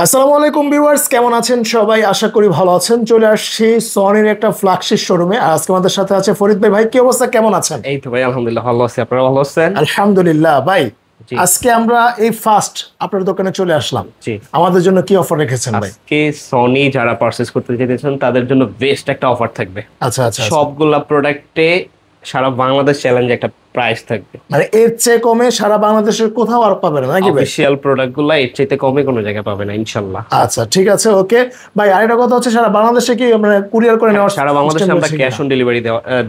আসসালামু আলাইকুম ভিউয়ার্স, কেমন আছেন সবাই? আশা করি ভালো আছেন। চলে আসছি সনির একটা ফ্ল্যাগশিপ শোরুমে। আর আজকে আমাদের সাথে আছে ফরিদ ভাই। ভাই কি অবস্থা, কেমন আছেন? এই তো ভাই আলহামদুলিল্লাহ ভালো আছি। আপনারা ভালো আছেন? আলহামদুলিল্লাহ ভাই। জি আজকে আমরা এই ফার্স্ট আপনার দোকানে চলে আসলাম। জি। আমাদের জন্য কি অফার রেখেছেন ভাই? আজকে সনি যারা পারচেজ করতে চাইতেছেন তাদের জন্য বেস্ট একটা অফার থাকবে। আচ্ছা আচ্ছা আচ্ছা। সবগুলা প্রোডাক্টে সারা বাংলাদেশ চ্যালেঞ্জ একটা প্রাইস থাকবে। মানে এর চেয়ে কমে সারা বাংলাদেশের কোথাও আর পাবেন না নাকি ভাই? অফিশিয়াল প্রোডাক্টগুলো এর চাইতে কমে কোনো জায়গায় পাবে না ইনশাল্লাহ। আচ্ছা ঠিক আছে, ওকে ভাই। আরেকটা কথা হচ্ছে, সারা বাংলাদেশে কি মানে কুরিয়ার করে নেওয়ার সারা বাংলাদেশে system আমরা রয়েছে ক্যাশ কিনা? অন ডেলিভারি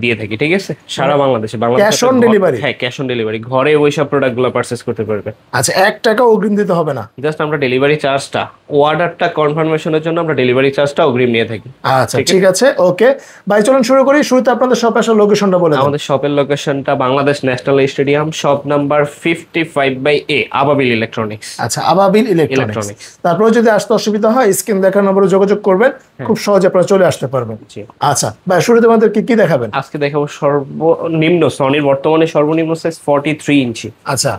দিয়ে থাকি, ঠিক আছে? সারা বাংলাদেশে ক্যাশ অন ডেলিভারি? হ্যাঁ, ক্যাশ অন ডেলিভারি। ঘরে ওই সব প্রোডাক্টগুলো পারচেজ করতে পারবে। আচ্ছা, 1 টাকা অগ্রিম দিতে হবে না? জাস্ট আমরা ডেলিভারি চার্জটা, অর্ডারটা কনফার্মেশনের জন্য আমরা ডেলিভারি চার্জটা অগ্রিম নিয়ে থাকি। আচ্ছা ঠিক আছে, ওকে ভাই। চলুন শুরু করি। শুরুতে আপনাদের শপ আসার লোকেশনটা বলে দিন। আমাদের শপের লোকেশনটা Bangladesh national stadium, shop number 55/A, আবাবিল ইলেকট্রনিক্স। আচ্ছা, আবাবিল ইলেকট্রনিক্স। তারপরে যদি আসতে অসুবিধা হয় স্ক্রিন দেখার নম্বরে যোগাযোগ করবেন, খুব সহজে আপনারা চলে আসতে পারবেন। জি। আচ্ছা ভাই, শুরুতে আমাদের কি দেখাবেন? আজকে দেখাবো সর্বনিম্ন সনির বর্তমানে সর্বনিম্ন সাইজ 43 ইঞ্চি। আচ্ছা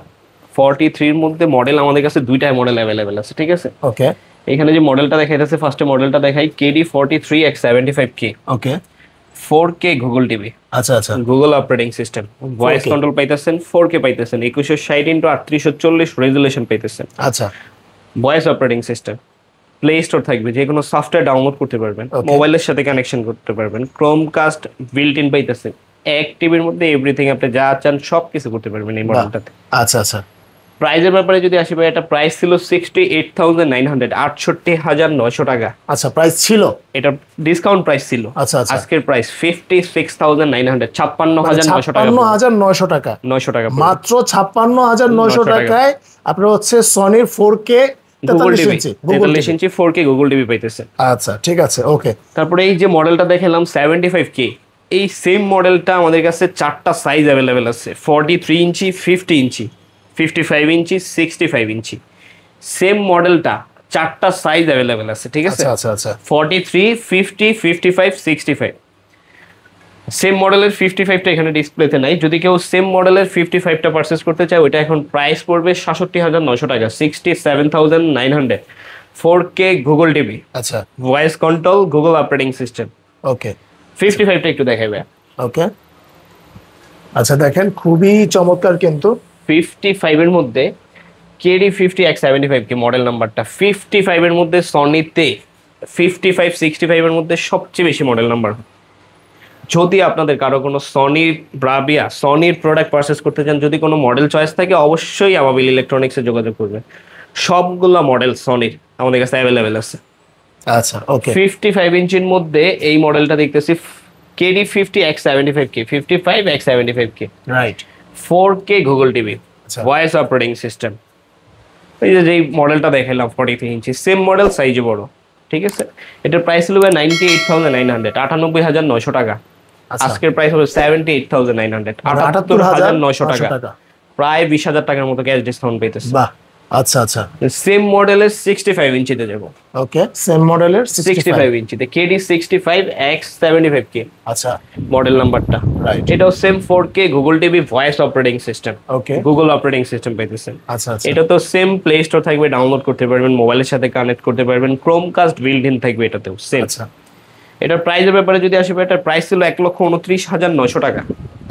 43 এর মধ্যে মডেল আমাদের কাছে দুইটাই মডেল অ্যাভেলেবেল আছে, ঠিক আছে? ওকে এখানে যে মডেলটা দেখাইতেছে, ফার্স্টে মডেলটা দেখাই KD43X75K, ওকে 4K গুগল টিভি, আচ্ছা আচ্ছা Google operating system, voice control পাইতেছেন, 4K পাইতেছেন, 2160x3840 রেজুলেশন পাইতেছেন, আচ্ছা voice operating system, play Store থাকবে, যে কোনো সফটওয়্যার ডাউনলোড করতে পারবেন, Okay. মোবাইলের সাথে কানেকশন করতে পারবেন, ক্রোমকাস্ট বিল্ট ইন পাইতেছেন। এক টিভির মধ্যে এভরিথিং আপনি যা চান সব কিছু করতে পারবেন এই বাহ, মডেলটাতে। আচ্ছা আচ্ছা প্রাইজের ব্যাপারে যদি আসি ভাই, এটা প্রাইস ছিল 68,900, 68,900 টাকা। আচ্ছা প্রাইস ছিল? এটা ডিসকাউন্ট প্রাইস ছিল। আচ্ছা আচ্ছা। আজকের প্রাইস 56,900, 56,900 টাকা। 56,900 টাকা? 900 টাকা মাত্র 56,900 টাকায় আপনারা হচ্ছে সনির 4K গুগল 43 টিভি, ইঞ্চি 43 ইঞ্চি 4K গুগল টিভি পাইতেছে। আচ্ছা ঠিক আছে, ওকে। তারপরে এই যে মডেলটা দেখালাম 75K, এই সেম মডেলটা আমাদের কাছে 4টা সাইজ অ্যাভেলেবেল আছে। 43 ইঞ্চি, 50 ইঞ্চি, 55 ইঞ্চি, 65 ইঞ্চি। সেম মডেলটা 4টা সাইজ অ্যাভেলেবেল আছে, ঠিক আছে? আচ্ছা আচ্ছা আচ্ছা 43, 50, 55, 65। সেম মডেলের 55টা এখানে ডিসপ্লেতে নাই। যদি কেউ সেম মডেলের 55টা পারচেস করতে চায়, ওইটা এখন প্রাইস পড়বে 67,900 টাকা, 67,900। 4K গুগল টিভি, আচ্ছা voice control, Google operating system. Okay 55টা একটু দেখাবে। ওকে আচ্ছা, দেখেন খুবই চমৎকার কিন্তু। 55 এর মধ্যে KD50X75 কি মডেল নাম্বারটা, 55 এর মধ্যে সনিতে 55, 65 এর মধ্যে সবচেয়ে বেশি মডেল নাম্বার। যদি আপনাদের কারো কোনো সনির প্রোডাক্ট পারচেস করতে চান, যদি কোনো মডেল চয়েস থাকে, অবশ্যই আবাবিল ইলেকট্রনিক্সে যোগাযোগ করবেন। সবগুলা মডেল সনির আমাদের কাছে অ্যাভেলেবেল আছে। আচ্ছা ওকে 55 ইঞ্চির মধ্যে এই মডেলটা দেখতেছি, KD50X75K, 55X75K, right 4K Google TV, আচ্ছা ভয়েস অপারেটিং সিস্টেম। এই যে যেই মডেলটা দেখালাম 43 ইঞ্চি, সেম মডেল, সাইজে বড়, ঠিক আছে? এটার প্রাইস হলো 98,900, 98,900 টাকা। আচ্ছা আজকের প্রাইস হলো 78,900, 78,900 টাকা। প্রায় 20,000 টাকার মতো ক্যাশ ডিসকাউন্ট পেতেছে। বাহ, আচ্ছা আচ্ছা সেম মডেলের 65 ইঞ্চিতে যাব। ওকে, সেম মডেলের 65 ইঞ্চিতে KD65X75K, আচ্ছা মডেল নাম্বারটা। রাইট এটাও same 4K Google TV, voice operating system, okay Google operating system পেতেছেন। আচ্ছা আচ্ছা এটা তো সেম প্লে স্টোর থাকবে, ডাউনলোড করতে পারবেন, মোবাইলের সাথে কানেক্ট করতে পারবেন, ক্রোমকাস্ট বিল্ট ইন থাকবে এটাতেও সেম। আচ্ছা এটার প্রাইসের ব্যাপারে যদি আসবে, এটার প্রাইস ছিল 1,29,900 টাকা,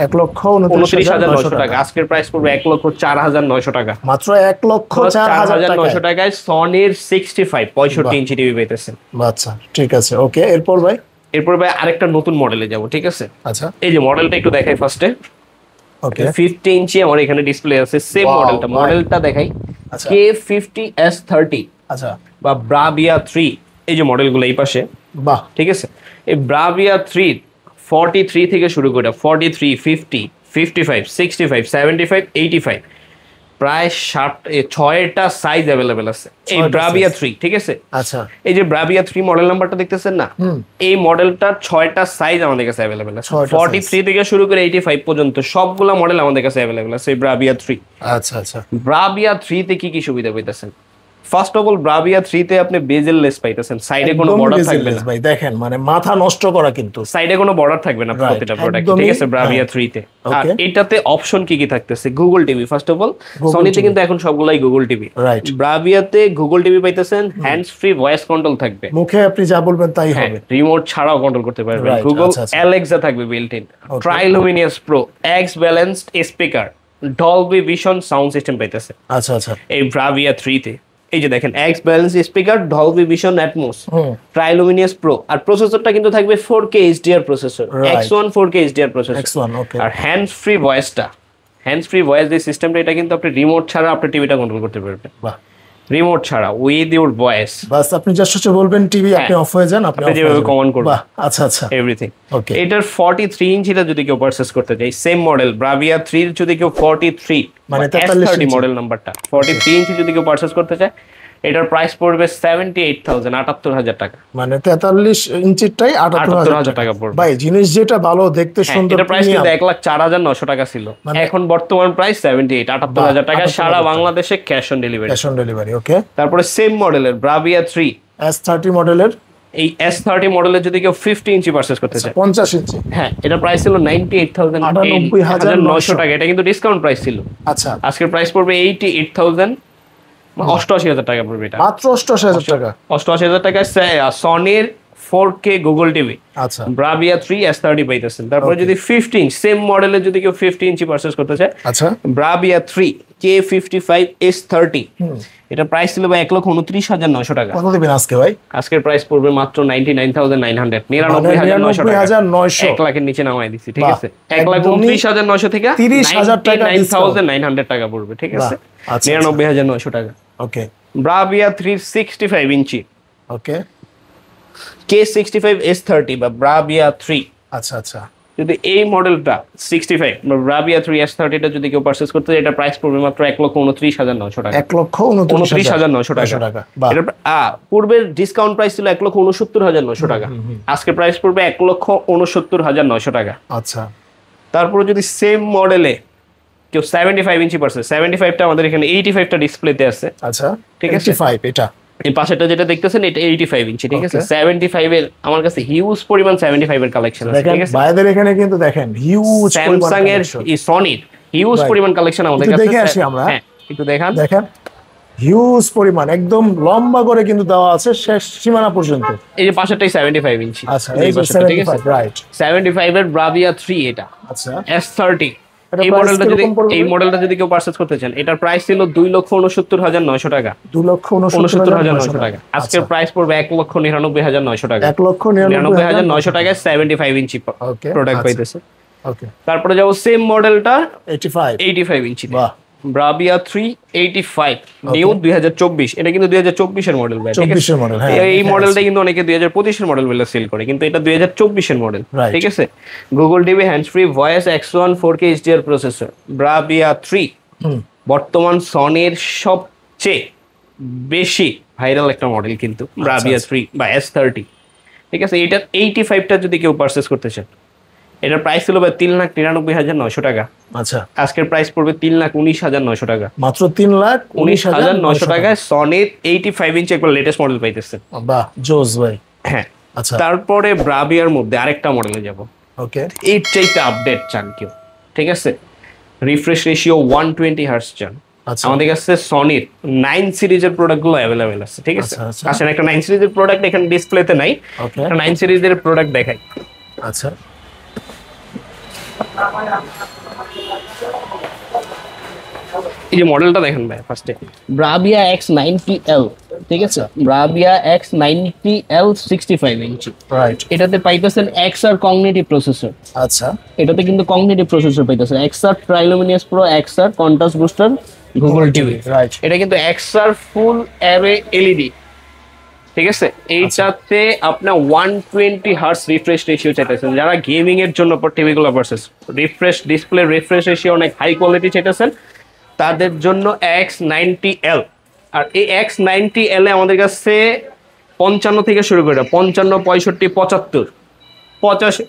1,29,900 টাকা। আজকের প্রাইস পড়বে 1,04,900 টাকা। মাত্র 1,04,000 টাকায় সনির 65 ইঞ্চি টিভি পেতেছেন। আচ্ছা ঠিক আছে, ওকে। এরপর ভাই? এরপর ভাই আরেকটা নতুন মডেলে যাব, ঠিক আছে? আচ্ছা এই যে মডেলটা একটু দেখাই ফার্স্টে। ওকে 50 ইঞ্চি আমার এখানে ডিসপ্লে আছে, সেম Wow, মডেলটা দেখাই, আচ্ছা K50S30 আচ্ছা বা ব্রাভিয়া 3। এই যে মডেলগুলো এই পাশে, বাহ, ঠিক আছে? এই ব্রাভিয়া 3 43 থেকে শুরু করে 43, 50, 55, 65, 75, 85, প্রায় 6টা সাইজ অ্যাভেলেবেল আছে এই ব্রাভিয়া 3, ঠিক আছে? আচ্ছা এই যে ব্রাভিয়া 3 মডেল নাম্বারটা দেখতেছেন না, এই মডেলটা 6টা সাইজ আমাদের কাছে অ্যাভেলেবেল আছে। 43 থেকে শুরু করে 85 পর্যন্ত সবগুলা মডেল আমাদের কাছে অ্যাভেলেবেল আছে এই ব্রাভিয়া 3। আচ্ছা আচ্ছা ব্রাভিয়া 3 তে কি কি সুবিধা পেতেছেন? ফার্স্ট অফ অল ব্রাভিয়া 3 তে আপনি বেজেললেস পাইতেছেন, সাইডে কোনো বর্ডার থাকবে না ভাই, দেখেন মানে মাথা নষ্ট করা, কিন্তু সাইডে কোনো বর্ডার থাকবে না প্রতিটা প্রোডাক্ট, ঠিক আছে ব্রাভিয়া 3 তে। আর এটাতে অপশন কি কি থাকতেছে? Google TV first of all, সনিতে কিন্তু এখন সবগুলাই গুগল টিভি, রাইট। ব্রাভিয়াতে গুগল টিভি পাইতেছেন, হ্যান্ডস ফ্রি ভয়েস কন্ট্রোল থাকবে, মুখে আপনি যা বলবেন তাই হবে, রিমোট ছাড়াও কন্ট্রোল করতে পারবেন, গুগল অ্যালেক্সা থাকবে built in, Triluminos Pro, X balanced speaker, Dolby Vision sound system পাইতেছে আচ্ছা আচ্ছা এই ব্রাভিয়া 3 তে। এই যে দেখেন X balance speaker, Dolby Vision Atmos, Triluminos Pro, আর প্রসেসরটা কিন্তু থাকবে 4K HDR processor, X1 4K HDR processor, আর হ্যান্ডস ফ্রি ভয়েসটা, হ্যান্ডস ফ্রি ভয়েস যে সিস্টেমটা, এটা কিন্তু আপনি রিমোট ছাড়া আপনি টিভিটা কন্ট্রোল করতে পারবেন, বাহ, রিমোট ছাড়া উইথ ইওর ভয়েস, বাস আপনি জাস্ট হচ্ছে বলবেন টিভি আপনি অফ হয়ে যান, আপনি যেভাবে কমান্ড করবেন, বাহ, আচ্ছা আচ্ছা এভরিথিং। ওকে, এটার 43 ইঞ্চিটা যদি কেউ পারচেজ করতে চায়, সেম মডেল ব্রাভিয়া 3 যদি কেউ 43 মানে 43 মডেল নাম্বারটা 43 ইঞ্চি যদি কেউ পারচেজ করতে চায়, এটার প্রাইস পড়বে 78,000, 78,000 টাকা, মানে 43 ইঞ্চিটাই 78,000 টাকা পড়বে। ভাই জিনিস যেটা ভালো দেখতে সুন্দর, এটা প্রাইস কিন্তু 1,04,900 টাকা ছিল, এখন বর্তমান প্রাইস 78,000 টাকা, সারা বাংলাদেশে cash on delivery, cash on delivery. Okay, তারপরে সেম মডেলের ব্রাভিয়া 3 S30 মডেলের, এই S30 মডেলের যদি কেউ 50 ইঞ্চি পারচেজ করতে চায়, 50 ইঞ্চি, হ্যাঁ, এটা প্রাইস ছিল 98,900 টাকা, এটা কিন্তু ডিসকাউন্ট প্রাইস ছিল, আচ্ছা আজকের প্রাইস পড়বে 88,000, 88,000 টাকা পড়বে, এটা মাত্র 88,000 টাকা, 88,000 টাকায় সনির 4K গুগল টিভি, আচ্ছা ব্রাভিয়া 3 S30 পাইতেছেন। তারপরে যদি 15 ইঞ্চ সেম মডেলের যদি কেউ 50 ইঞ্চি পারচেজ করতে চায়, আচ্ছা ব্রাভিয়া 3 K55 S30, এটা প্রাইস ছিল ভাই 1,29,900 টাকা, কত দিবেন আজকে ভাই? আজকের প্রাইস পড়বে মাত্র 99,900, 99,900 টাকা, 1 লাখের নিচে নামাই দিছি, ঠিক আছে, 1,29,900 থেকে 30,000 টাকা, 99,900 টাকা পড়বে, ঠিক আছে, 99,900 টাকা। ওকে, ব্রাভিয়া 3 65 ইঞ্চি, ওকে, K65 S30 বা ব্রাভিয়া 3, আচ্ছা আচ্ছা, যদি এই মডেলটা 65 বা ব্রাভিয়া 3 S30 টা যদি কেউ পারচেজ করতে চায়, এটা প্রাইস পড়বে মাত্র 1,29,900 টাকা, 1,29,900 টাকা। এটা পূর্বের ডিসকাউন্ট প্রাইস ছিল 1,69,900 টাকা, আজকে প্রাইস পড়বে 1,69,900 টাকা। আচ্ছা, তারপরে যদি সেম মডেলে কেউ 75 ইঞ্চি পারচেজ, 75 টা আমাদের এখানে 85 টা ডিসপ্লেতে আছে, আচ্ছা ঠিক আছে, 85 এটা, এই পাশেরটা যেটা দেখতেছেন এটা 85 ইঞ্চি, ঠিক আছে, 75 এর আমার কাছে হিউজ পরিমাণ 75 এর কালেকশন আছে, ঠিক আছে, বাইরের এখানে কিন্তু দেখেন হিউজ স্যামসাং এর এই সনির হিউজ পরিমাণ কালেকশন আমাদের কাছে দেখে আসি আমরা, হ্যাঁ একটু দেখান, দেখেন হিউজ পরিমাণ একদম লম্বা করে কিন্তু দেওয়া আছে শেষ সীমানা পর্যন্ত। এই যে পাশেরটাই 75 ইঞ্চি, আচ্ছা এই যে 75, রাইট, 75 এর ব্রাভিয়া 3 এটা, আচ্ছা S30, এই মডেলটা যদি কেউ পারচেজ করতে চান, এটার প্রাইস ছিল 2,69,900 টাকা, 2,69,900 টাকা, আজকের প্রাইস পড়বে 1,99,900 টাকা, 1,99,900 টাকায় 75 ইঞ্চি প্রোডাক্ট পাইতেছে। ওকে, তারপরে যাবো সেম মডেলটা 85 ইঞ্চি, ব্রাভিয়া 3 85 নিউ 2024, এটা কিন্তু 2024 এর মডেল ভাই, ঠিক আছে, এই মডেলটা কিন্তু অনেকে 2025 এর মডেল বলে সেল করে, কিন্তু এটা 2024 এর মডেল, ঠিক আছে, Google TV, hands free voice, X1 4K HDR processor, Bravia 3 বর্তমান সনির সবচেয়ে বেশি ভাইরাল একটা মডেল কিন্তু ব্রাভিয়া 3 বা S30, ঠিক আছে, এটা 85 টা যদি কেউ পারচেজ করতে চান, এটার প্রাইস ছিল 3,99,900 টাকা, আচ্ছা আজকের প্রাইস পড়বে 3,19,900 টাকা, মাত্র 3,19,900 টাকায় সনির 85 ইঞ্চি একবার লেটেস্ট মডেল পাইতেছে, বাহ জোস ভাই। হ্যাঁ, আচ্ছা তারপরে ব্রাভিয়ার মধ্যে আরেকটা মডেলে যাব, ওকে, এর চাইতে আপডেট চান কেউ, ঠিক আছে, রিফ্রেশ রেশিও 120 হার্টজ চান, আমাদের কাছে সনির 9 সিরিজের প্রোডাক্টগুলো अवेलेबल আছে, ঠিক আছে, আসলে একটা 9 সিরিজের প্রোডাক্ট এখানে ডিসপ্লেতে নাই, একটা 9 সিরিজের প্রোডাক্ট দেখাই, আচ্ছা এই যে মডেলটা দেখেন ভাই, ফার্স্টে ব্রাভিয়া X90L, ঠিক আছে, ব্রাভিয়া X90L 65 ইঞ্চি, রাইট, এটাতে পাইতেছেন XR কগনিটিভ প্রসেসর, আচ্ছা এটাতে কিন্তু কগনিটিভ প্রসেসর পাইতেছেন, XR Triluminos Pro, XR contrast booster, Google TV, right, এটা কিন্তু XR ফুল অ্যারে এলইডি, ঠিক আছে, এইটাতে আপনার 120 হার্টজ রিফ্রেশ রেশিও চাইতেছেন, যারা গেমিং এর জন্য টিভিগুলো versus refresh display refresh ratio অনেক হাই কোয়ালিটি চাইতেছেন, তাদের জন্য X90L, আর এই X90L এ আমাদের কাছে 55 থেকে শুরু করে 55, 65, 75, 85,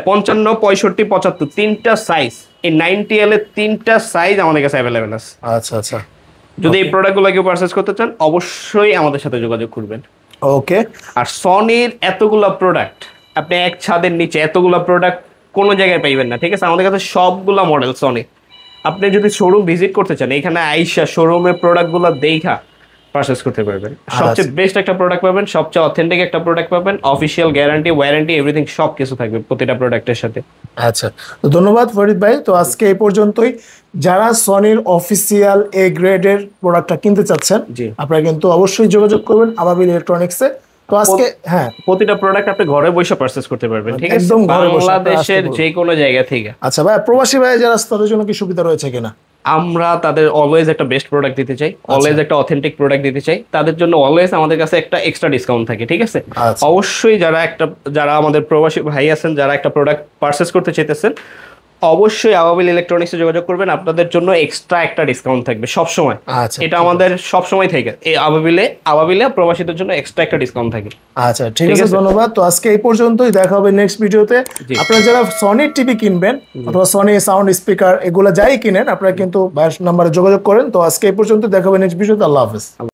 55, 65, 75 তিনটা সাইজ, এই 90L এর তিনটা সাইজ আমাদের কাছে অ্যাভেলেবেল আছে, আচ্ছা আচ্ছা, যদি এই প্রোডাক্টগুলো কেউ পারচেজ করতে চান অবশ্যই আমাদের সাথে যোগাযোগ করবেন। ওকে। আর সনির এতগুলা প্রোডাক্ট আপনি এক ছাদের নিচে এতগুলা প্রোডাক্ট কোনো জায়গায় পাইবেন না, ঠিক আছে? আমাদের কাছে সবগুলা মডেল সনি। আপনি যদি শোরুম ভিজিট করতে চান এখানে আইসা শোরুমের প্রোডাক্টগুলো দেখা পারচেজ করতে পারবেন। সবচেয়ে বেস্ট একটা প্রোডাক্ট পাবেন, সবচেয়ে অথেন্টিক একটা প্রোডাক্ট পাবেন, অফিসিয়াল গ্যারান্টি ওয়ারেন্টি এভরিথিং সব কিছু থাকবে প্রতিটা প্রোডাক্টের সাথে। আচ্ছা, তো ধন্যবাদ ফরিদ ভাই। তো আজকে এই পর্যন্তই। যারা সনির অফিসিয়াল এ গ্রেডের প্রোডাক্টটা কিনতে চাচ্ছেন আপনারা কিন্তু অবশ্যই যোগাযোগ করবেন আবাবিল ইলেকট্রনিক্সে। তো আজকে প্রতিটা প্রোডাক্ট আপনি ঘরে বসে পারচেজ করতে পারবেন, ঠিক আছে? একদম ঘরে বসে বাংলাদেশের যে কোনো জায়গা থেকে। আচ্ছা ভাই, প্রবাসী ভাই যারা তাদের জন্য কি সুবিধা রয়েছে কিনা? আমরা তাদের অলওয়েজ একটা বেস্ট প্রোডাক্ট দিতে চাই, অলওয়েজ একটা অথেন্টিক প্রোডাক্ট দিতে চাই। তাদের জন্য অলওয়েজ আমাদের কাছে একটা এক্সট্রা ডিসকাউন্ট থাকে, ঠিক আছে? অবশ্যই যারা আমাদের প্রবাসী ভাই আছেন যারা একটা প্রোডাক্ট পারচেজ করতে চাইতেছেন অবশ্যই আবাবিল ইলেকট্রনিক্সে যোগাযোগ করবেন, আপনাদের জন্য এক্সট্রা একটা ডিসকাউন্ট থাকবে সব সময়। এটা আমাদের সব সময় থাকে, এই আবাবিলে প্রবাসীদের জন্য এক্সট্রা একটা ডিসকাউন্ট থাকে। আচ্ছা ঠিক আছে, ধন্যবাদ। তো আজকে এই পর্যন্তই, দেখা হবে নেক্সট ভিডিওতে। আপনারা যারা সনির টিভি কিনবেন অথবা সনি সাউন্ড স্পিকার এগুলো যাই কিনেন আপনারা কিন্তু ভাইয়ের নাম্বারে যোগাযোগ করেন। তো আজকে এই পর্যন্ত, দেখা হবে নেক্সট ভিডিওতে। আল্লাহ হাফেজ।